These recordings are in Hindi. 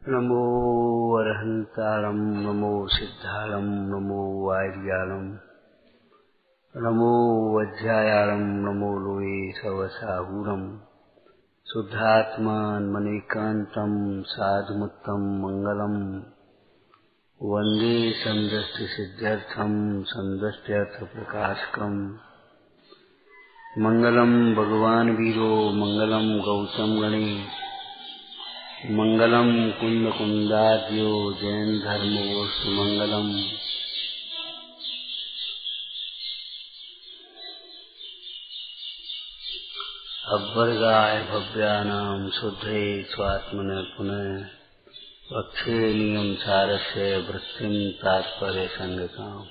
नमो अरहंतारं नमो सिद्धारं नमो वार्यारं नमो वज्रायारं नमो लोये सवसाहूरं शुद्धात्मान्मनेकान्तं साधुमुत्तम मंगलम वंदे संदष्टि सिद्ध्यर्थं संदष्ट्यर्थ प्रकाशकम् मंगलम भगवान वीरो मंगलम गौतम गणे मंगलम कुंद कुंदाद्यो जैन धर्मोस्तु मंगलम। अभ्वर्गाय भव्यानां शुद्धे स्वात्मने पुनः वक्षे नियम सारस्य वृत्तिं तात्पर्य संगताम्।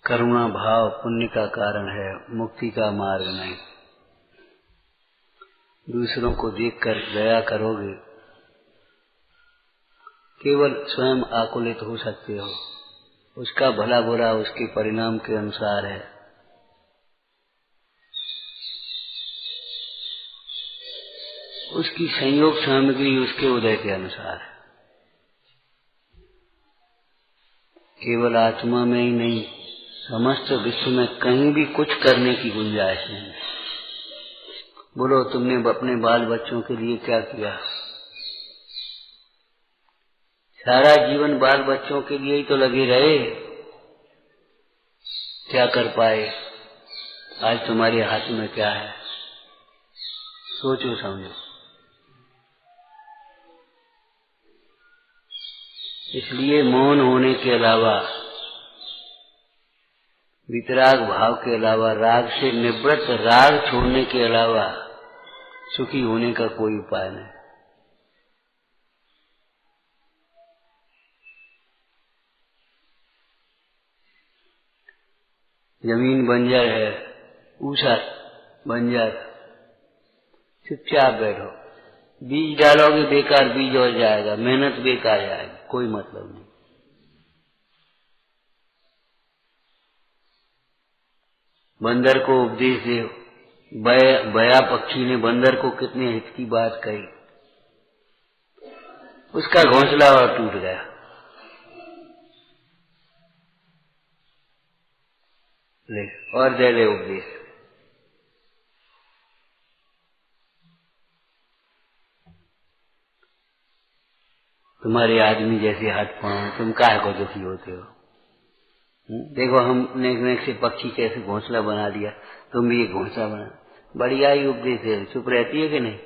करुणा भाव पुण्य का कारण है, मुक्ति का मार्ग नहीं। दूसरों को देखकर दया करोगे, केवल स्वयं आकुलित हो सकते हो। उसका भला बुरा उसके परिणाम के अनुसार है। उसकी संयोग सामग्री उसके उदय के अनुसार है। केवल आत्मा में ही नहीं, समस्त विश्व में कहीं भी कुछ करने की गुंजाइश नहीं। बोलो, तुमने अपने बाल बच्चों के लिए क्या किया? सारा जीवन बाल बच्चों के लिए ही तो लगे रहे। क्या कर पाए? आज तुम्हारे हाथ में क्या है? सोचो समझो। इसलिए मौन होने के अलावा, वितराग भाव के अलावा, राग से निवृत्त, राग छोड़ने के अलावा सुखी होने का कोई उपाय नहीं। जमीन बंजर है, ऊसर बंजर, चुपचाप बैठो। बीज डालोगे बेकार बीज हो जाएगा, मेहनत बेकार जाएगी, कोई मतलब नहीं। बंदर को उपदेश दे। बया पक्षी ने बंदर को कितने हित की बात कही, उसका घोंसला और टूट गया। ले और दे ले उपदेश। तुम्हारे आदमी जैसे हाथ पांव, तुम काहे को दुखी होते हो? देखो हमने से पक्षी कैसे घोंसला बना दिया, तुम भी एक घोंसला बना। बढ़िया ही उपदेश है। चुप रहती है कि नहीं?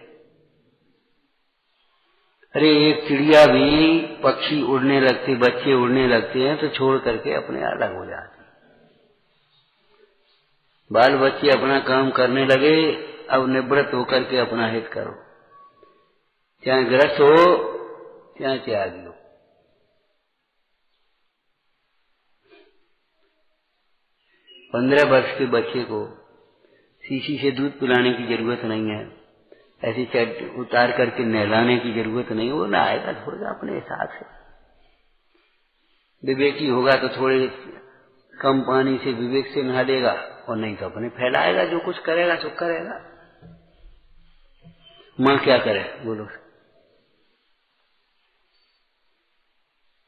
अरे एक चिड़िया भी, पक्षी उड़ने लगते, बच्चे उड़ने लगते हैं तो छोड़ करके अपने अलग हो जाते। बाल बच्चे अपना काम करने लगे, अब निवृत्त होकर के अपना हित करो। चाहे ग्रस्त हो चाहे त्यागी हो। पंद्रह वर्ष के बच्चे को शीशी से दूध पिलाने की जरूरत नहीं है, ऐसी चट उतार करके नहलाने की जरूरत नहीं। वो नहाएगा थोड़ा अपने हिसाब से। विवेकी होगा तो थोड़े कम पानी से विवेक से नहा देगा, और नहीं तो अपने फैलाएगा। जो कुछ करेगा सो करेगा। माँ क्या करे बोलो?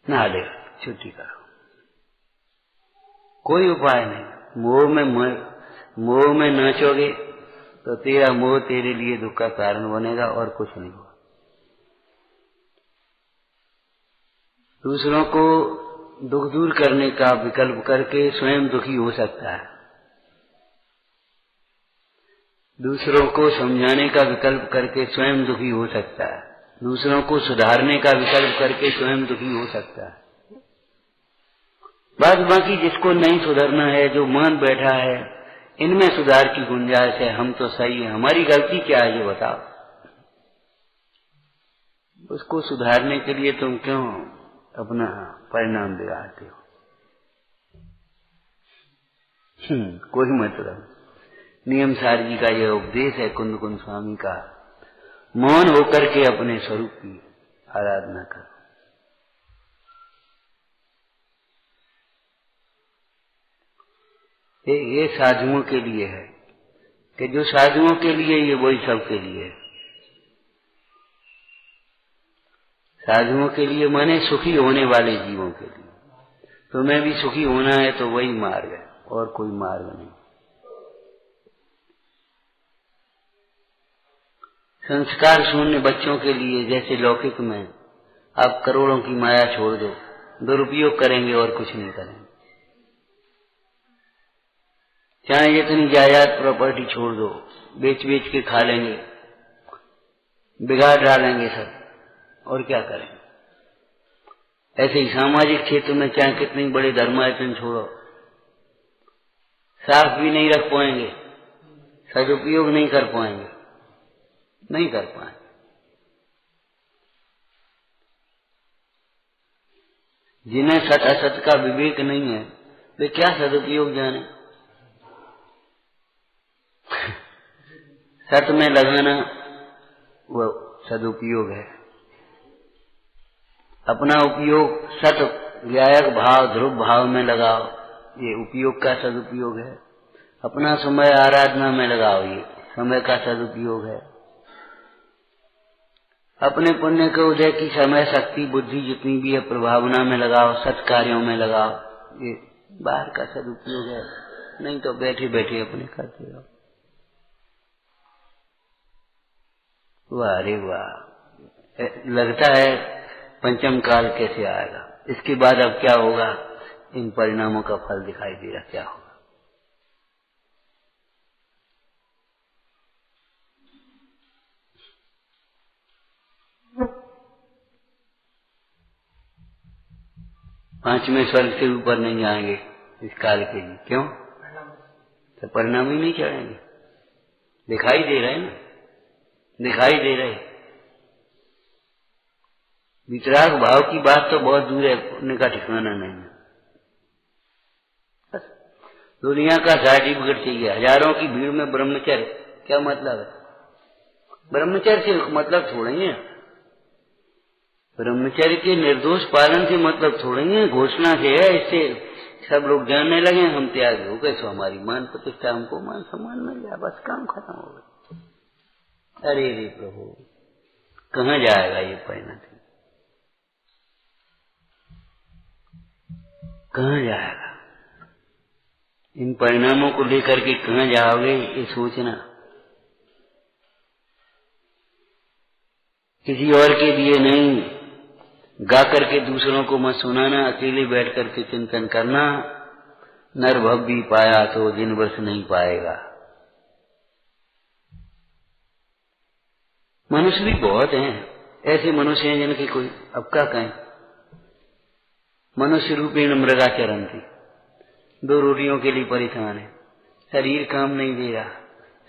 नहा ले, छुट्टी करो। कोई उपाय नहीं। मोह में नाचोगे तो तेरा मोह तेरे लिए दुख का कारण बनेगा, और कुछ नहीं होगा। दूसरों को दुख दूर करने का विकल्प करके स्वयं दुखी हो सकता है। दूसरों को समझाने का विकल्प करके स्वयं दुखी हो सकता है। दूसरों को सुधारने का विकल्प करके स्वयं दुखी हो सकता है। बस बाकी जिसको नहीं सुधरना है, जो मान बैठा है, इनमें सुधार की गुंजाइश है। हम तो सही है, हमारी गलती क्या है ये बताओ। उसको सुधारने के लिए तुम क्यों अपना परिणाम बिगाड़ते हो? कोई मतलब। नियम सार जी का यह उपदेश है, कुंद कुंद स्वामी का। मौन होकर के अपने स्वरूप की आराधना करो। ये साधुओं के लिए है, कि जो साधुओं के लिए, ये वही सबके लिए है। साधुओं के लिए माने सुखी होने वाले जीवों के लिए। तुम्हें भी सुखी होना है तो वही मार्ग है, और कोई मार्ग नहीं। संस्कार शून्य बच्चों के लिए जैसे लौकिक में आप करोड़ों की माया छोड़ दो, दुरुपयोग करेंगे और कुछ नहीं करेंगे। चाहे जितनी जायदाद प्रॉपर्टी छोड़ दो, बेच बेच के खा लेंगे, बिगाड़ डालेंगे सब, और क्या करेंगे। ऐसे ही सामाजिक क्षेत्र में चाहे कितने बड़े धर्मायतन छोड़ो, साफ भी नहीं रख पाएंगे, सदुपयोग नहीं कर पाएंगे, नहीं कर पाएंगे। जिन्हें सत असत का विवेक नहीं है वे क्या सदुपयोग जाने। सत में लगाना वो सदुपयोग है, अपना उपयोग सत व्यायक भाव ध्रुव भाव में लगाओ, ये उपयोग का सदुपयोग है। अपना समय आराधना में लगाओ, ये समय का सदुपयोग है। अपने पुण्य के उदय की समय शक्ति बुद्धि जितनी भी है प्रभावना में लगाओ, सत कार्यों में लगाओ, ये बाहर का सदुपयोग है। नहीं तो बैठे बैठे अपने करते रहो। वाह रे वाह, लगता है पंचम काल कैसे आएगा, इसके बाद अब क्या होगा, इन परिणामों का फल दिखाई दे रहा क्या होगा। पांचवें स्वर्ग से ऊपर नहीं जाएंगे इस काल के लिए। क्यों? तो परिणाम ही नहीं चढ़ेंगे। दिखाई दे रहे ना, दिखाई दे रहे। वितराग भाव की बात तो बहुत दूर है, उन्हें का ठिकाना नहीं है। दुनिया का सर्टिफिकेट चाहिए। हजारों की भीड़ में ब्रह्मचर्य, क्या मतलब है? ब्रह्मचर्य से मतलब थोड़ा ही है, ब्रह्मचर्य के निर्दोष पालन से मतलब थोड़ा ही है, घोषणा से है। इससे सब लोग जानने लगे हम त्याग हो गए, तो हमारी मान प्रतिष्ठा, हमको मान सम्मान मिल गया, बस काम खत्म हो गया। अरे रे प्रभु, कहाँ जाएगा ये परिणति, कहाँ जाएगा? इन परिणामों को लेकर के कहाँ जाओगे, ये सोचना। किसी और के लिए नहीं, गा करके दूसरों को मत सुनाना, अकेले बैठ करके चिंतन करना। नर भव भी पाया तो जिन वर्ष नहीं पाएगा। मनुष्य भी बहुत हैं, ऐसे मनुष्य हैं जिनकी कोई अब क्या कहें। मनुष्य रूपेण मृगाचरण थी, 2 रोटियों के लिए परेशान है, शरीर काम नहीं दे रहा,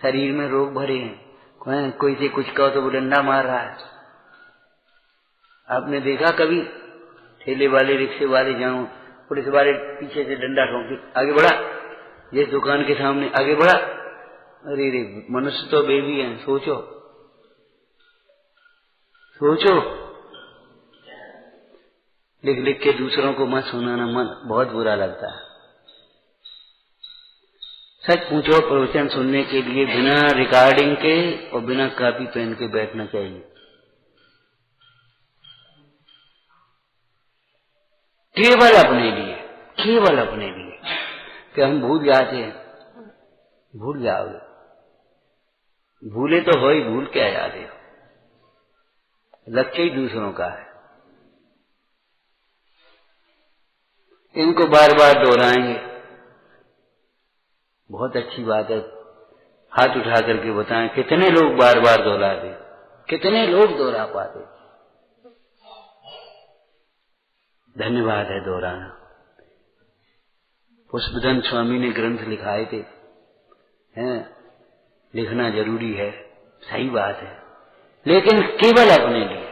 शरीर में रोग भरे हैं, कोई से कुछ कहो तो वो डंडा मार रहा है। आपने देखा कभी ठेले वाले रिक्शे वाले जाओ, पुलिस वाले पीछे से डंडा ठोंके आगे बढ़ा, ये दुकान के सामने आगे बढ़ा। अरे रे, मनुष्य तो बेबी है। सोचो सोचो, लिख लिख के दूसरों को मत सुनाना, मन बहुत बुरा लगता है। सच पूछो, प्रवचन सुनने के लिए बिना रिकॉर्डिंग के और बिना कॉपी पेन के बैठना चाहिए। केवल अपने लिए, केवल अपने लिए। कि हम भूल जाते हैं, भूल जाओगे, भूले तो हो ही, भूल क्या जाते हो, लक्ष्य ही दूसरों का है। इनको बार बार दोहराएंगे, बहुत अच्छी बात है। हाथ उठा करके बताएं कितने लोग बार बार दोहराते, कितने लोग दोहरा पाते। धन्यवाद है दोहराना। पुष्पदंत स्वामी ने ग्रंथ लिखाए थे, हैं, लिखना जरूरी है, सही बात है, लेकिन केवल अपने लिए,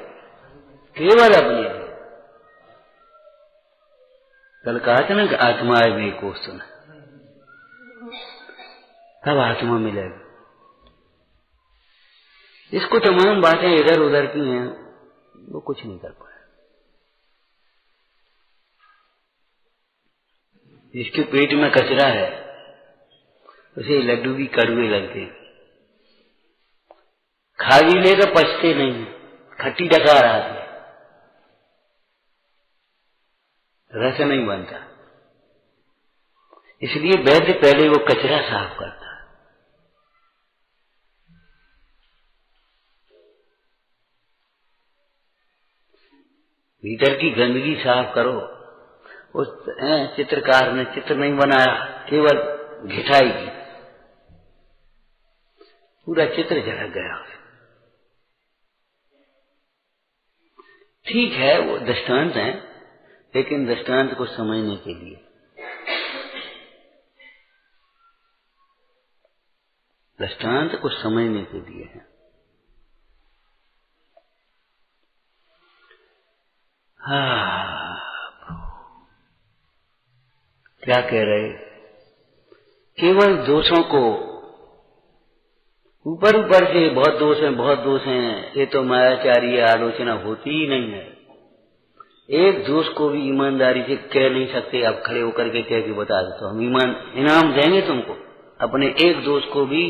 केवल अपने लिए। कल कहा था ना कि आत्मा में को सुना, तब आत्मा मिलेगी। इसको तमाम बातें इधर उधर की हैं, वो कुछ नहीं कर पाए। जिसके पेट में कचरा है उसे लड्डू भी कड़वे लगते, खा भी ले तो पचते नहीं, खट्टी डकार आती। रस नहीं बनता। इसलिए वैद्य पहले वो कचरा साफ करता। भीतर की गंदगी साफ करो। उस चित्रकार ने चित्र नहीं बनाया, केवल घिठाई की, पूरा चित्र झलक गया। ठीक है, वो दृष्टांत है, लेकिन दृष्टांत को समझने के लिए, दृष्टांत को समझने के लिए है। क्या कह रहे? केवल दोषों को ऊपर ऊपर से बहुत दोष हैं, बहुत दोष हैं, ये तो मायाचारी आलोचना होती ही नहीं है। एक दोष को भी ईमानदारी से कह नहीं सकते। आप खड़े होकर के कह के बता दो तो हम इनाम देंगे तुमको। अपने एक दोष को भी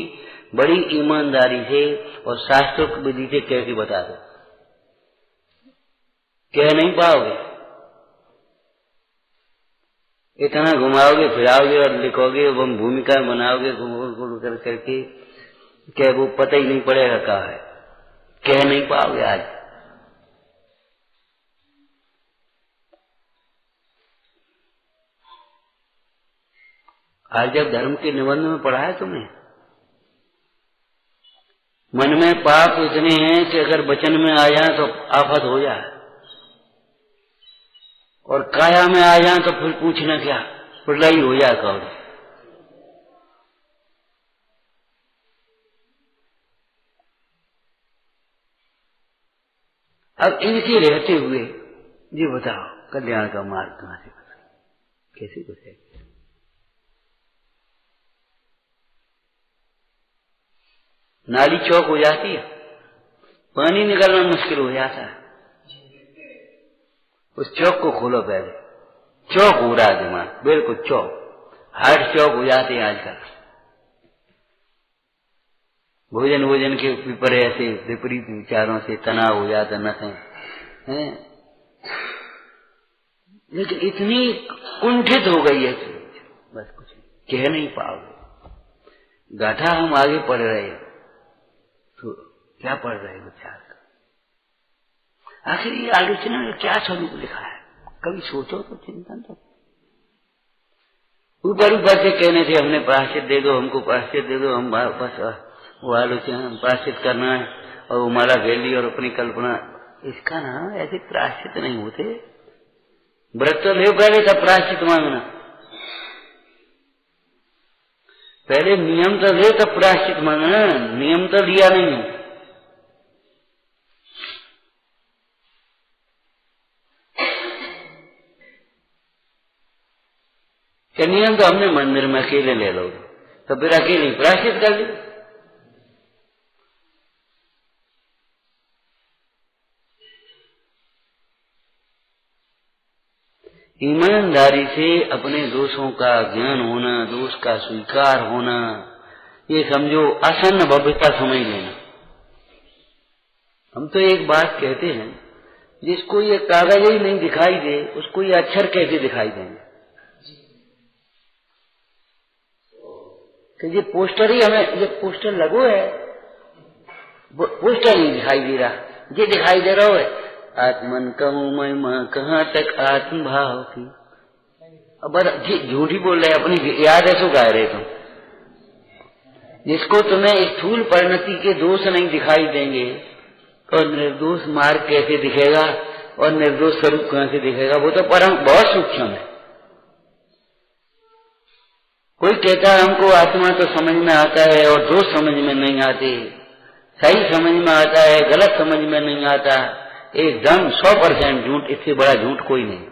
बड़ी ईमानदारी से और शास्त्रोक्त विधि से कह के बता दो, कह नहीं पाओगे। इतना घुमाओगे फिराओगे और लिखोगे, हम भूमिका बनाओगे घुम कर करके, क्या वो पता ही नहीं पड़ेगा कहाँ है, कह नहीं पाओगे। आज जब धर्म के निबंध में पढ़ा है तुमने, मन में पाप इतने हैं कि अगर वचन में आ जाए तो आफत हो जाए, और काया में आ जाए तो फिर पूछना क्या, प्रलय हो जाए कौन। अब इनके रहते हुए ये बताओ कल्याण का मार्ग कहां से बताए, कैसे बताए? नाली चौक हो जाती है, पानी निकलना मुश्किल हो जाता है। उस चौक को खोलो पहले। चौक हो रहा है दिमाग, बिल्कुल चौक, हार्ट चौक हो जाते हैं आजकल। भोजन के ऊपर ऐसे विपरीत विचारों से तनाव हो जाता नसें हैं, लेकिन इतनी कुंठित हो गई है कि बस कुछ कह नहीं पाओगे। गाथा हम आगे पढ़ रहे हैं तो क्या पढ़ रहे हैं विचार का, आखिर ये आलोचना में क्या स्वरूप लिखा है, कभी सोचो तो, चिंतन तो। ऊपर ऊपर से कहने थे हमने प्रायश्चित दे दो, हमको प्रायश्चित दे दो, हम बस वो आलोचना प्रायश्चित करना है और वो माला गैली और अपनी कल्पना, इसका ना ऐसे प्रायश्चित नहीं होते। व्रत तो ले पहले तब प्रायश्चित मांगना, पहले नियम तो ले तब प्रायश्चित मांगना, नियम तो लिया नहीं है। क्या नियम तो हमने मंदिर में अकेले ले लो, तो फिर अकेले प्रायश्चित कर ली। ईमानदारी से अपने दोषों का ज्ञान होना, दोष का स्वीकार होना, ये समझो आसन्न भव्यता समझ लेना। हम तो एक बात कहते हैं, जिसको ये कागज ही नहीं दिखाई दे उसको ये अक्षर कैसे दिखाई देंगे? कि ये पोस्टर ही हमें, ये पोस्टर लगो है, पोस्टर नहीं दिखाई दे रहा, ये दिखाई दे रहा है आत्मन कहूं मैं मां कहाँ तक आत्म भाव की। अब झूठी बोल रहे, अपनी याद है सो गा रहे तुम। जिसको तुम्हें स्थूल परिणति के दोष नहीं दिखाई देंगे और निर्दोष मार्ग कैसे दिखेगा और निर्दोष स्वरूप कहां से दिखेगा, वो तो परम बहुत सूक्ष्म है। कोई कहता है हमको आत्मा तो समझ में आता है और दोष समझ में नहीं आते, सही समझ में आता है, गलत समझ में नहीं आता, एकदम 100% झूठ। इससे बड़ा झूठ कोई नहीं।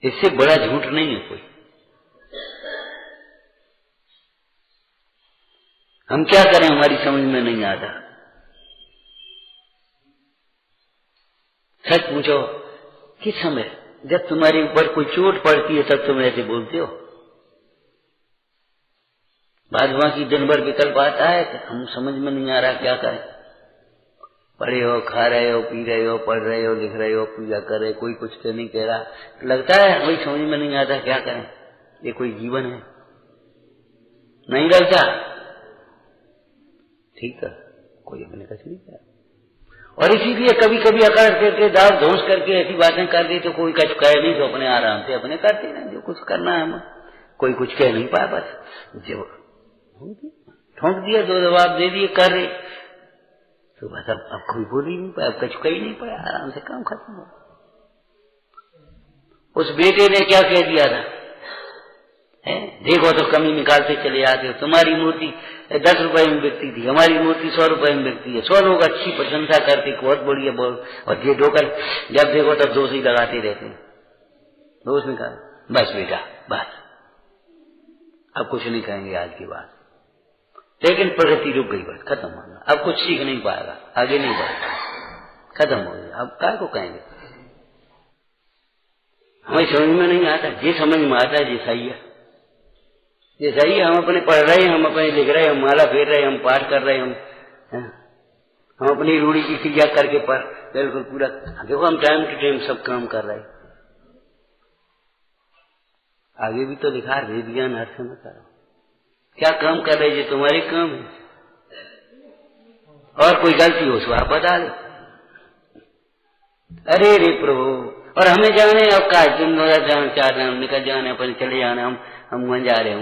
इससे बड़ा झूठ नहीं है कोई। हम क्या करें, हमारी समझ में नहीं आता। सच पूछो, किस समय जब तुम्हारे ऊपर कोई चोट पड़ती है तब तुम ऐसे बोलते हो? बाद बाकी दिन भर विकल्प आता है तो हम समझ में नहीं आ रहा क्या करें। पढ़े हो, खा रहे हो, पी रहे हो, पढ़ रहे हो, लिख रहे हो, पूजा कर रहे हो, कोई कुछ तो नहीं कह रहा, लगता है वही समझ में नहीं आता क्या करें। ये कोई जीवन है? नहीं लगता। ठीक है, कोई अपने कुछ नहीं करा। और इसीलिए कभी कभी अकड़ करके दाव धोस करके ऐसी बातें कर दी तो कोई कुछ कहे नहीं, तो अपने आराम से अपने करते रहे जो कुछ करना है। हम कोई कुछ कह नहीं पाया, बस जो ठोंक दिया, दो जवाब दे दिए, कर रहे, तो बस अब कोई बोल ही नहीं पाया, अब कुछ कह ही नहीं पाया, आराम से काम खत्म हो। उस बेटे ने क्या कह दिया था, देखो तो कमी निकालते चले आते हो, तुम्हारी मूर्ति 10 रुपए में बिकती थी, हमारी मूर्ति 100 रुपए में बिकती है। 100 लोग अच्छी प्रशंसा करते, बहुत बढ़िया बहुत, और ये डोकर जब देखो तब दोष ही लगाते रहते हैं। दोष निकाल, बस बेटा बस, अब कुछ नहीं कहेंगे आज की बात। लेकिन प्रगति रुक गई, बस खत्म हो गया, अब कुछ सीख नहीं पाएगा, आगे नहीं बढ़ेगा, खत्म हो गया। अब क्या को कहेंगे, हमें समझ में नहीं आता। ये समझ में आता है, ये सही है, ये सही है। हम अपने पढ़ रहे हैं, हम अपने लिख रहे हैं, हम माला फेर रहे हैं, हम पाठ कर रहे हैं, हम अपनी रूढ़ी की क्रिया करके पढ़, बिल्कुल पूरा देखो हम टाइम टू टाइम सब काम कर रहे हैं। आगे भी तो लिखा है, वेद ज्ञान हर समय करो। क्या काम कर रहे, ये तुम्हारे काम है। और कोई गलती हो तो आप बता दो, अरे रे प्रभु। और हमें जाने अब का दिन 4 दिन निकल जाने, अपने चले जाने, हम वहां जा रहे हैं।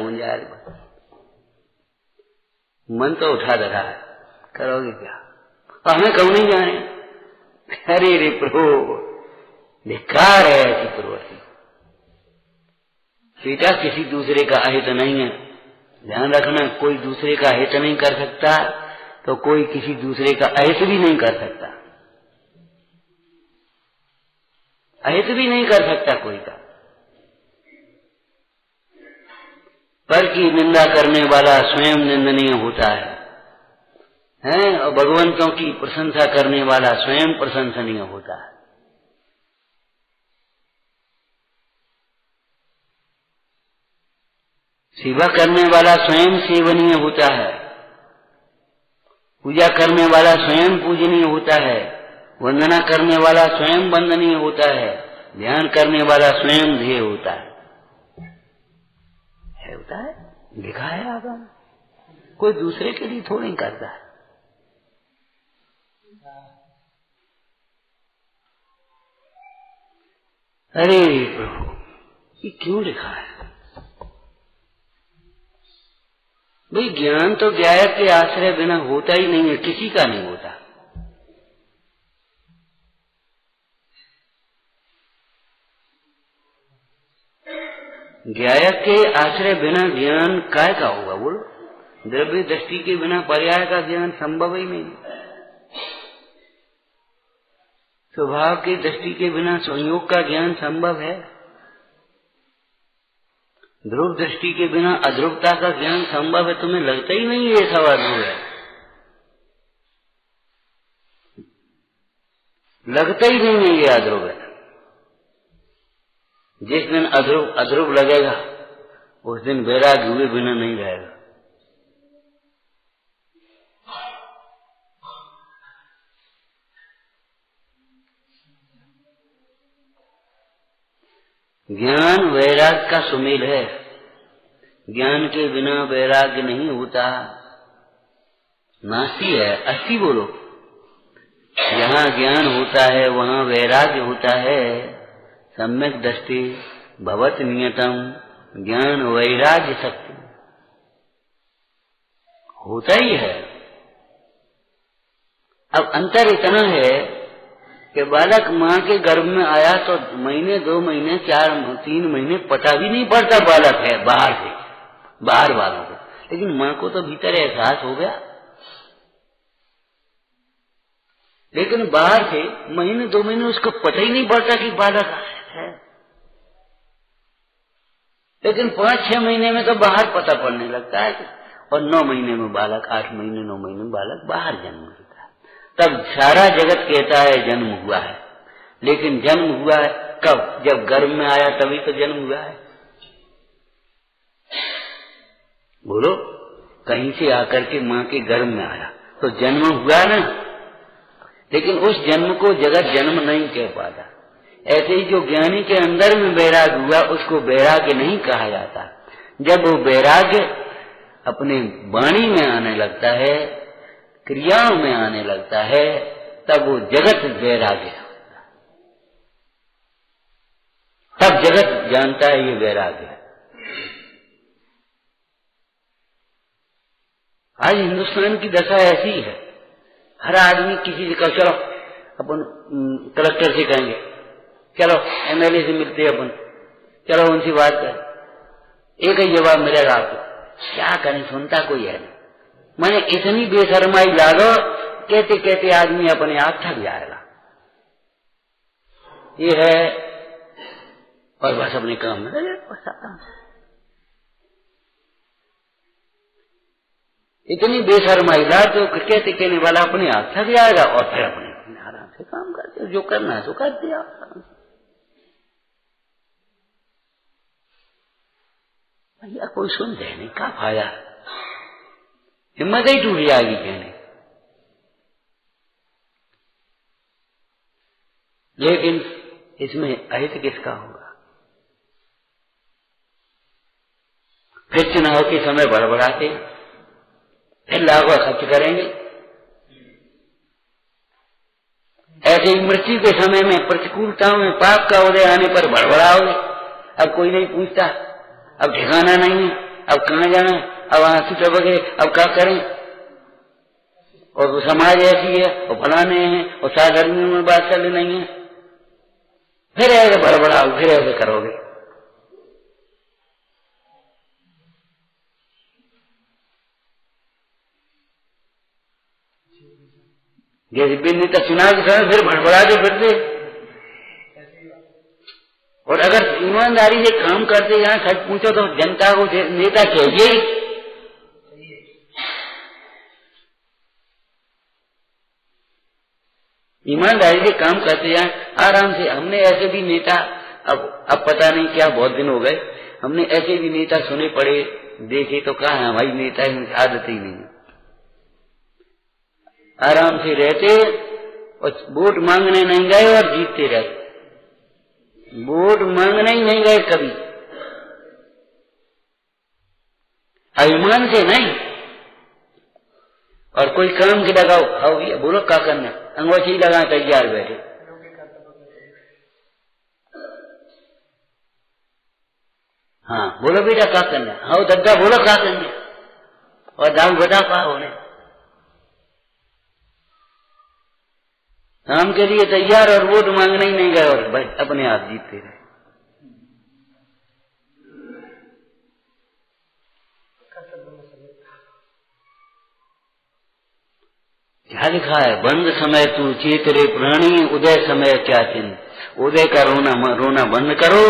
मन तो उठा रहा है, करोगे क्या? और हमें कब नहीं जाने। अरे रे प्रभु, बेकार है ऐसी प्रवृत्ति। बेटा किसी दूसरे का अहित नहीं है, ध्यान रखना। कोई दूसरे का हित नहीं कर सकता तो कोई किसी दूसरे का अहित भी नहीं कर सकता, अहित भी नहीं कर सकता कोई का। पर की निंदा करने वाला स्वयं निंदनीय होता है, और भगवंतों की प्रशंसा करने वाला स्वयं प्रशंसनीय होता है। सेवा करने वाला स्वयं सेवनीय होता है, पूजा करने वाला स्वयं पूजनीय होता है, वंदना करने वाला स्वयं वंदनीय होता है, ध्यान करने वाला स्वयं ध्येय होता है। होता है, लिखा है आगे, कोई दूसरे के लिए थोड़ी करता है। अरे प्रभु, ये क्यों लिखा है भाई? ज्ञान तो ज्ञायक के आश्रय बिना होता ही नहीं है, किसी का नहीं होता। ज्ञायक के आश्रय बिना ज्ञान काय का होगा बोलो? द्रव्य दृष्टि के बिना पर्याय का ज्ञान संभव ही नहीं। स्वभाव की दृष्टि के बिना संयोग का ज्ञान संभव है। ध्रुव दृष्टि के बिना अध्रुवता का ज्ञान संभव है। तुम्हें लगता ही नहीं ये सब अध्रुव है, लगता ही नहीं है ये अध्रुव है। जिस दिन अध्रुव लगेगा उस दिन वैराग्य हुए बिना नहीं रहेगा। ज्ञान वैराग्य का सुमेल है, ज्ञान के बिना वैराग्य नहीं होता। नास्ति है, अस्ति बोलो। जहाँ ज्ञान होता है वहाँ वैराग्य होता है। सम्यक दृष्टि भवत नियतम ज्ञान वैराग्य शक्ति, होता ही है। अब अंतर इतना है कि बालक माँ के गर्भ में आया तो महीने 2 महीने 4-3 महीने पता भी नहीं पड़ता बालक है बाहर से, बाहर वालों को, लेकिन माँ को तो भीतर एहसास हो गया। लेकिन बाहर से महीने 2 महीने उसको पता ही नहीं पड़ता कि बालक है। लेकिन 5-6 महीने में तो बाहर पता पड़ने लगता है, और 9 महीने में बालक, 8 महीने 9 महीने में बालक बाहर जन्म लेता है। तब सारा जगत कहता है जन्म हुआ है। लेकिन जन्म हुआ है कब? जब गर्भ में आया तभी तो जन्म हुआ है। बोलो, कहीं से आकर के माँ के गर्भ में आया तो जन्म हुआ ना, लेकिन उस जन्म को जगत जन्म नहीं कह पाता। ऐसे ही जो ज्ञानी के अंदर में वैराग्य हुआ उसको वैराग्य नहीं कहा जाता। जब वो वैराग्य अपने वाणी में आने लगता है, क्रियाओं में आने लगता है, तब वो जगत वैराग्य होता है। तब जगत जानता है ये वैराग्य है। आज हिंदुस्तान की दशा ऐसी है, हर आदमी किसी से कहो चलो अपन कलेक्टर से कहेंगे, चलो एमएलए से मिलते अपन, चलो उनसे बात करें, एक ही जवाब मिलेगा आपको, क्या करें, सुनता कोई है नहीं। मैंने इतनी बेशर्माई लागो, कहते कहते आदमी अपने आप थक जाएगा। ये है, और बस अपने काम में लगे, इतनी बेशर्माई ला तो कहते कहने वाला अपने आप थक जाएगा और फिर अपने आराम से काम करते, जो करना है तो कर दिया। भैया कोई सुनते नहीं, क्या फायदा, हिम्मत ही टूट जाएगी कहने। लेकिन इसमें अहित किसका होगा? फिर चुनाव के समय बड़बड़ाते, फिर लाखों खर्च करेंगे। ऐसे ही मृत्यु के समय में प्रतिकूलताओं में पाप का उदय आने पर बड़बड़ाओगे। अब कोई नहीं पूछता, अब ठिकाना नहीं है, अब कहाँ जाना है, अब आंसू टपके, अब क्या करें, और वो समाज ऐसी है, और फलाने हैं, और साधर्मियों में बात चल नहीं है, फिर ऐसे बड़बड़ाओ, फिर ऐसे करोगे। जैसे बिंदी का चुनाव के समय फिर भड़बड़ा के फिरते। और अगर ईमानदारी से काम करते जाए, सच पूछो तो जनता को नेता चाहिए ही। ईमानदारी से काम करते जाए आराम से। हमने ऐसे भी नेता, अब पता नहीं क्या बहुत दिन हो गए, हमने ऐसे भी नेता सुने पड़े देखे तो कहा है भाई नेता की आदत ही नहीं, आराम से रहते और वोट मांगने नहीं गए और जीतते रहे। वोट मांगने ही नहीं गए कभी, अभिमान से नहीं। और कोई काम के लगाओ, आओ भैया बोलो क्या करना, अंगूठी लगा तैयार बैठे। हाँ बोलो बेटा क्या करना, आओ दद्दा बोलो क्या करना, और दाम बता पाओ उन्हें। काम के लिए तैयार और वोट मांगने ही नहीं गए और भाई अपने आप जीतते रहे। क्या लिखा है, बंद समय तू चेत रे प्राणी, उदय समय क्या चिन्ह। उदय का रोना बंद करो,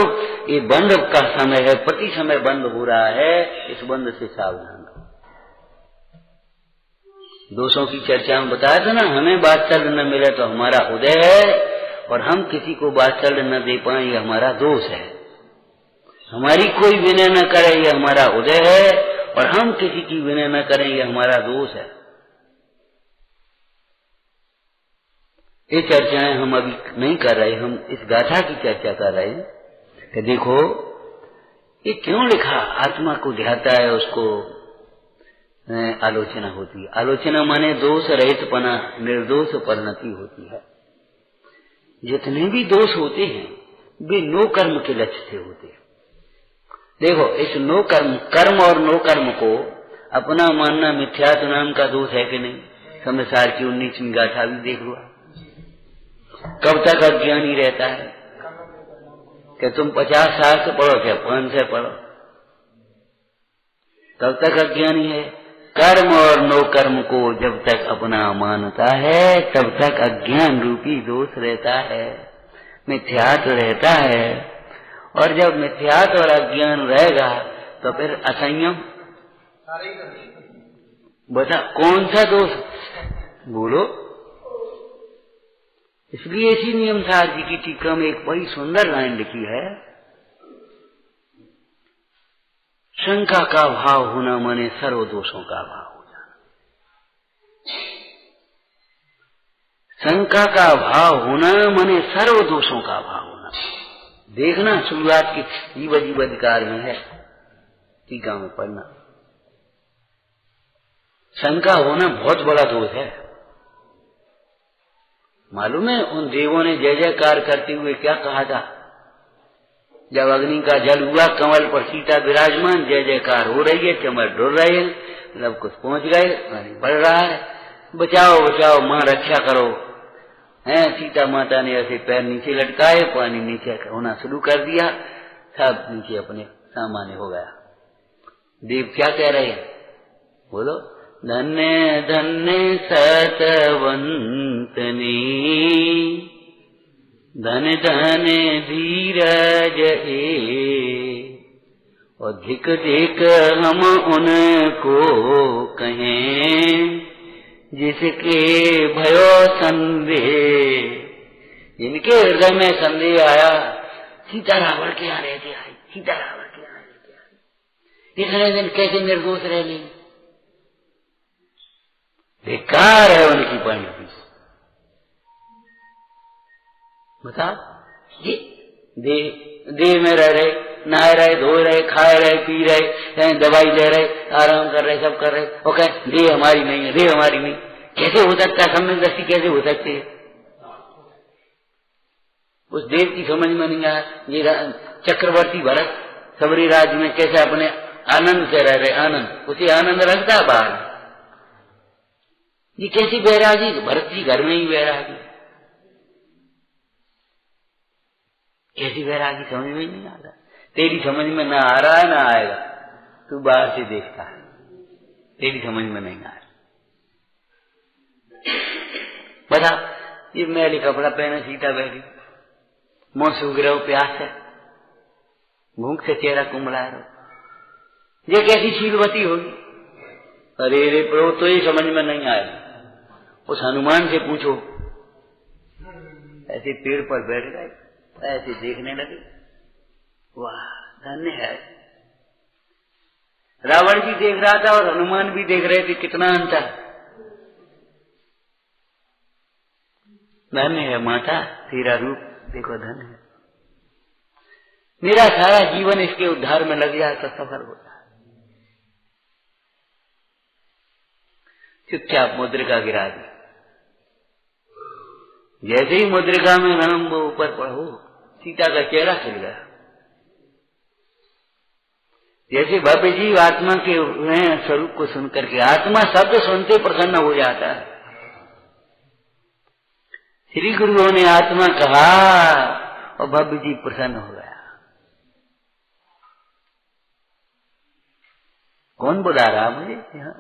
ये बंद का समय है, प्रति समय बंद हो रहा है, इस बंद से सावधान रहो। दोषों की चर्चा में बताया था ना, हमें वात्सल्य न मिले तो हमारा उदय है, और हम किसी को वात्सल्य न दे पाए ये हमारा दोष है। हमारी कोई विनय न करे ये हमारा उदय है, और हम किसी की विनय न करें ये हमारा दोष है। ये चर्चाएं हम अभी नहीं कर रहे, हम इस गाथा की चर्चा कर रहे हैं कि देखो ये क्यों लिखा, आत्मा को ध्याता है उसको आलोचना होती है। आलोचना माने दोष रहितपना, निर्दोष परिणति होती है। जितने भी दोष होते हैं वे नो कर्म के लक्ष्य से होते हैं। देखो इस नो कर्म, कर्म और नो कर्म को अपना मानना मिथ्यात्व नाम का दोष है कि नहीं। संसार की 19वीं गाथा भी देख लो, कब तक अज्ञानी रहता है कि तुम 50 साल से पढ़ो क्या 5 से पढ़ो, तब तक अज्ञानी है। कर्म और नो कर्म को जब तक अपना मानता है तब तक अज्ञान रूपी दोष रहता है, मिथ्यात्व रहता है। और जब मिथ्यात्व और अज्ञान रहेगा तो फिर असंयम, बता कौन सा दोष बोलो। इसलिए इसी नियम सार जी की टीका में एक बड़ी सुंदर लाइन लिखी है, शंका का भाव होना माने सर्व दोषों का भाव हो जाना। शंका का भाव होना माने सर्व दोषों का भाव होना। देखना शुरुआत की जीव जीव अधिकार में है, टीका में पढ़ना। शंका होना बहुत बड़ा दोष है। मालूम है उन देवों ने जय जयकार करते हुए क्या कहा था? जब अग्नि का जल हुआ, कमल पर सीता विराजमान, जय जयकार हो रही है, चमर डुल रहे हैं, सब कुछ पहुंच गए, पानी बढ़ रहा है, बचाओ बचाओ मां रक्षा करो। हैं सीता माता ने ऐसे पैर नीचे लटकाए, पानी नीचे होना शुरू कर दिया, सब नीचे अपने सामान्य हो गया। देव क्या कह रहे हैं बोलो? धन्य धन्य सतवंतनी, धन धन धीरज ए, और धिक धिक हम उनको कहें जिसके भयो संदेह। जिनके हृदय में संदेह आया, सीता रावण के यहाँ रहते आई, सीता रावण के यहाँ रहते आई, इतने दिन कैसे निर्दोष रह ली? बेकार है उनकी पंडित। बताओ ये देह में रह रहे, नहा रहे, धो रहे, खाए रहे, पी रहे, दवाई ले रहे, आराम कर रहे, सब कर रहे, और कहें देह हमारी नहीं है, देह हमारी नहीं। कैसे हो सकता है? सम्यक दृष्टि कैसे हो सकती है? उस देव की समझ में नहीं आया। ये चक्रवर्ती भरत सबरी राज्य में कैसे अपने आनंद से रह रहे, आनंद, उसे आनंद रखता है बाहर। ये कैसी बैरागी? भरत जी घर में ही बैरागी, कैसी बैरागी समझ में नहीं आता। तेरी समझ में ना आ रहा है, ना आएगा, तू बाहर से देखता है, तेरी समझ में नहीं आ रहा। बता, ये मैले कपड़ा पहने सीता बैठी, मुंह सूख रहे हो, प्यास है, भूख से चेहरा कुमला रहो, ये कैसी शीलवती होगी? अरे रे प्रभु, तो ये समझ में नहीं आया। उस हनुमान से पूछो, ऐसे पेड़ पर बैठ गए, ऐसे देखने लगे, वाह धन्य है। रावण भी देख रहा था और हनुमान भी देख रहे थे, कितना अंतर। धन्य है माता, तेरा रूप देखो, धन्य है। मेरा सारा जीवन इसके उद्धार में लग जाए तो सफल होता है। चुपचाप मुद्रिका गिरा दी। जैसे ही मुद्रिका में नाम वो ऊपर पढ़ो, सीता का चेहरा खिल गया। जैसे भव्य जीव आत्मा के स्वरूप को सुनकर के, आत्मा शब्द सुनते प्रसन्न हो जाता है। श्री गुरुओं ने आत्मा कहा और भव्य जीव प्रसन्न हो गया। कौन बुला रहा मुझे यहाँ?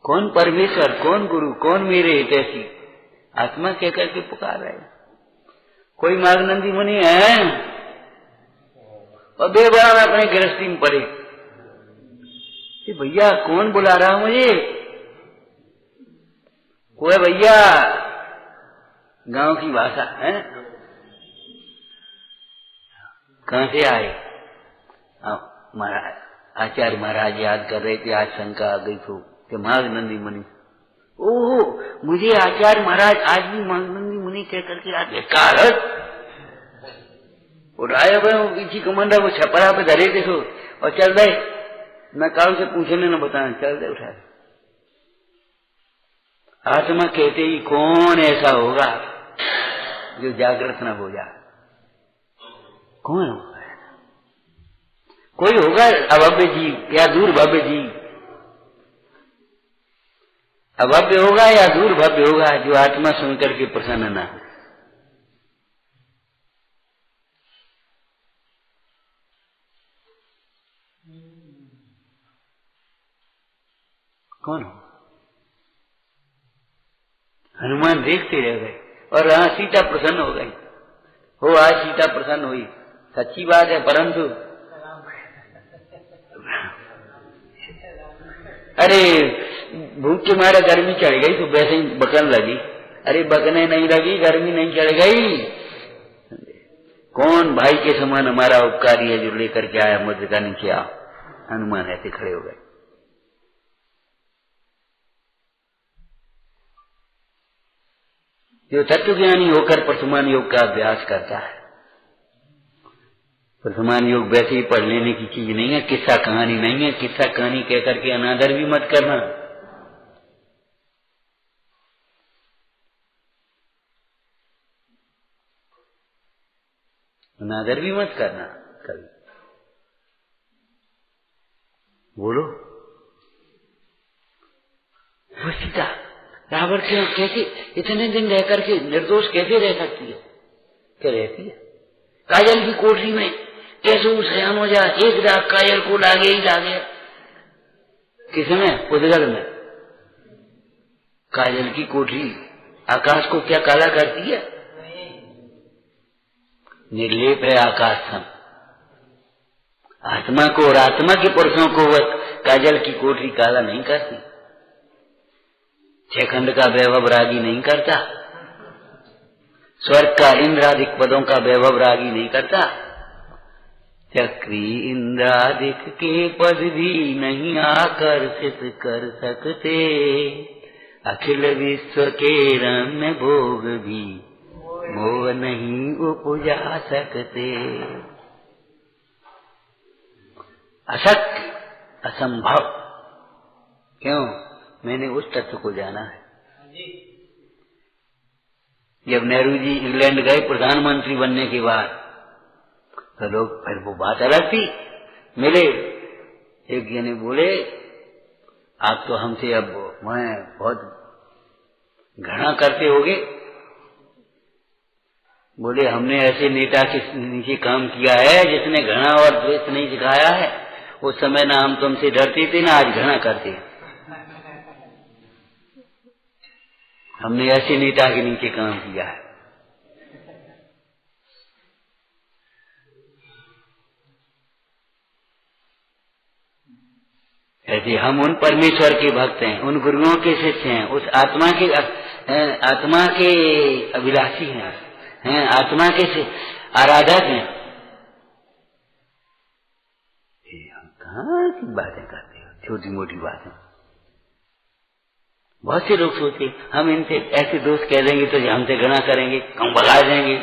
कौन परमेश्वर, कौन गुरु, कौन मेरे हितैषी? आत्मा कह करके पुकार रहे। कोई मार्गनंदी मुनि है और बेबड़ा में अपने गृहस्थी में पड़े, भैया कौन बुला रहा मुझे? कोई भैया, गांव की भाषा है। कहां से आए? महाराज, आचार्य महाराज याद कर रहे थे, आज शंका आ गई तो कि मार्गनंदी मुनि। ओहो, मुझे आचार्य महाराज आज भी मार्गनंदी मुनि कह करके आगे कारत उठाए हुए पीछे कमंडा को छपरा पे धरे थे और चल रहे, मैं काल से पूछने न बताना, चल रहे उठाए। आत्मा कहते ही कौन ऐसा होगा जो जागृत न हो जाए? कौन होगा? कोई होगा अभव्य जीव या दूर भव्य जीव? अभव्य होगा या दूर भव्य होगा जो आत्मा सुनकर के प्रसन्न ना हो? कौन हो? हनुमान देखते रह गए और हाँ सीता प्रसन्न हो गई। हो आज सीता प्रसन्न हुई, सच्ची बात है, परंतु अरे भूख के मारे गर्मी चढ़ गई तो वैसे ही बकन लगी। अरे बकने नहीं लगी, गर्मी नहीं चढ़ गई। कौन भाई के समान हमारा उपकारी है जो लेकर के आया मुद्र का नीचे आओ। हनुमान ऐसे खड़े हो गए। जो तत्वज्ञानी होकर प्रथमान योग का अभ्यास करता है, प्रथमान योग वैसे ही पढ़ लेने की चीज नहीं है, किस्सा कहानी नहीं है। किस्सा कहानी कहकर के अनादर भी मत करना। अनादर भी मत करना कभी। बोलो वो सीता रावण के कैसे इतने दिन रह करके निर्दोष कैसे रह सकती है? क्या रहती है? काजल की कोठरी में कैसे उसयान हो जाए? एक रात काजल को लागे ही लागे। किसमें? उदगल में। काजल की कोठरी आकाश को क्या काला करती है? निर्लेप है आकाश सम। आत्मा को और आत्मा के पुरुषों को वह काजल की कोठरी काला नहीं करती। छखंड का वैभव रागी नहीं करता। स्वर्ग का इंद्रादिक पदों का वैभव रागी नहीं करता। चक्री इंद्रादिक के पद भी नहीं आकर्षित कर सकते। अखिल विश्व के रम्य भोग भी मोह नहीं उपजा सकते। अशक्य असंभव। क्यों? मैंने उस तत्व को जाना है। जब नेहरू जी इंग्लैंड गए प्रधानमंत्री बनने के बाद, तो लोग फिर वो बात अलग थी। मिले एक जने बोले आप तो हमसे अब मैं बहुत घृणा करते होगे। बोले हमने ऐसे नेता के नीचे काम किया है जिसने घृणा और द्वेष नहीं सिखाया है। उस समय ना हम तुमसे डरते थे ना आज घृणा करते। हमने ऐसे नेता के नीचे काम किया है। ऐसे हम उन परमेश्वर के भक्त हैं, उन गुरुओं के शिष्य हैं, उस आत्मा के अभिलाषी हैं, आत्मा के आराधक हैं। हम कहाँ की बातें करते हो? छोटी मोटी बातें। बहुत से लोग सोचते हम इनसे ऐसे दोस्त कह देंगे तो हमसे घृणा करेंगे, हम भगा देंगे।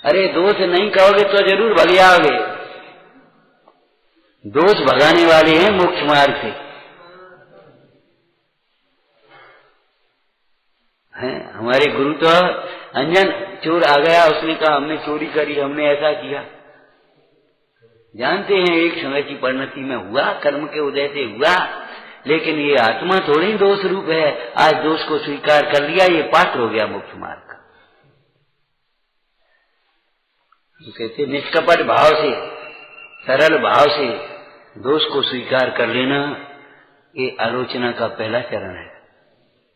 अरे दोस्त नहीं कहोगे तो जरूर भग जाओगे। दोस्त भगाने वाले हैं मोक्ष मार्ग से। हैं हमारे गुरु तो अंजन चोर आ गया, उसने कहा हमने चोरी करी, हमने ऐसा किया। जानते हैं एक समय की परिणति में हुआ, कर्म के उदय से हुआ, लेकिन ये आत्मा थोड़ी दोष रूप है। आज दोष को स्वीकार कर लिया, ये पात्र हो गया मोक्ष मार्ग का। कहते निष्कपट भाव से, सरल भाव से दोष को स्वीकार कर लेना, ये आलोचना का पहला चरण है।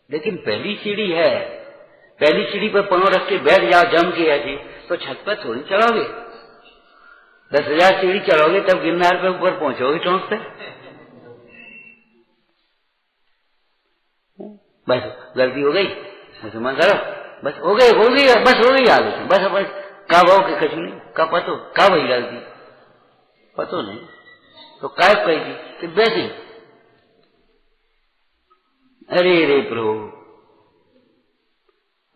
लेकिन पहली सीढ़ी है। पहली सीढ़ी पर पांव रख के बैठ जाओ जम के ऐसे, तो छत पर थोड़ी चढ़ोगे। 10,000 सीढ़ी चढ़ोगे तब गिरनार पे ऊपर पहुंचोगे चौक पे। बस गलती हो गई, मुसलमान करो, बस हो गई बस हो गई आलोचना, बस का भाव के कुछ नहीं का पतो का वही गलती पतो नहीं तो काय कही थी वैसे। अरे प्रभु